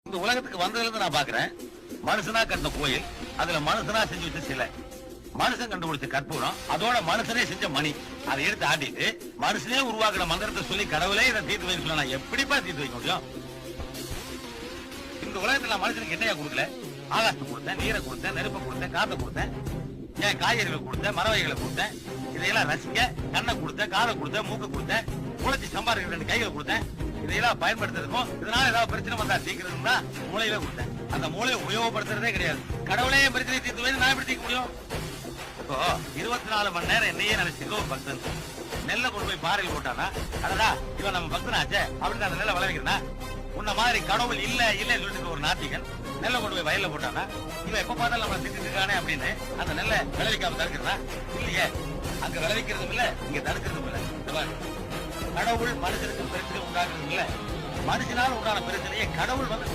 இந்த உலகத்துக்கு வந்ததுல இருந்து நான் பாக்குறேன், மனுஷனா கட்டின கோயில், அதுல மனுஷனா செஞ்சு வச்ச சிலை, மனுஷன் கண்டுபிடிச்ச கற்பூரம், அதோட மனுஷனே செஞ்ச மணி, அதை எடுத்து ஆட்டிட்டு மனுஷனே உருவாக்குற மந்திரத்தை சொல்லி கடவுளே இதை தீர்த்து வைக்க சொன்னா எப்படிப்பா தீர்த்து வைக்க முடியும்? இந்த உலகத்துல நான் மனுஷனுக்கு என்னையா கொடுக்கல? ஆகாசத்தை கொடுத்தேன், நீரை கொடுத்தேன், நெருப்பை கொடுத்தேன், காத்தை கொடுத்தேன், ஏன் காய்கறிகளை கொடுத்தேன், மரவகைகளை கொடுத்தேன், இதையெல்லாம் ரசிக்க கண்ணை கொடுத்தேன், காதை கொடுத்தேன், மூக்கை கொடுத்தேன், உழைச்சி சம்பாதிக்கிற 2 கைகளை கொடுத்தேன். இதையெல்லாம் பயன்படுத்துறதுக்கும் இதனால ஏதாவது பிரச்சனை வந்தா தீர்க்கிறதுனா மூளையில கொடுத்தேன். அந்த மூளையை உபயோகப்படுத்துறதே கிடையாது. கடவுளே என் பிரச்சனை தீர்த்து வைத்து நான் எப்படி தீர்க்க முடியும்? இப்போ 24 மணி நேரம் என்னையே நினைச்சிருக்க ஒரு பக்தன் நெல்லை கொண்டு போய் பாறையில் போட்டானா, அதடா இவன் நம்ம பக்தனாச்சே அப்படின்னு அந்த நெல்லை விளைவிக்கிறனா? உன்ன மாதிரி கடவுள் இல்ல இல்லன்னு சொல்லிட்டு ஒரு நாத்திகன் நெல்லை கொண்டு போய் வயல்ல போட்டானா, இவன் எப்ப பார்த்தாலும் நம்ம திட்டு இருக்கானே அப்படின்னு அந்த நெல்லை விளைவிக்காம தடுக்கிறா? இல்லையே, அங்க விளைவிக்கிறதும் இல்ல, இங்க தடுக்கிறதும் இல்ல. கடவுள் மனுஷனுக்கு பிரச்சனை உண்டாக்குறது இல்ல, மனுஷனால் உண்டான பிரச்சனையை கடவுள் வந்து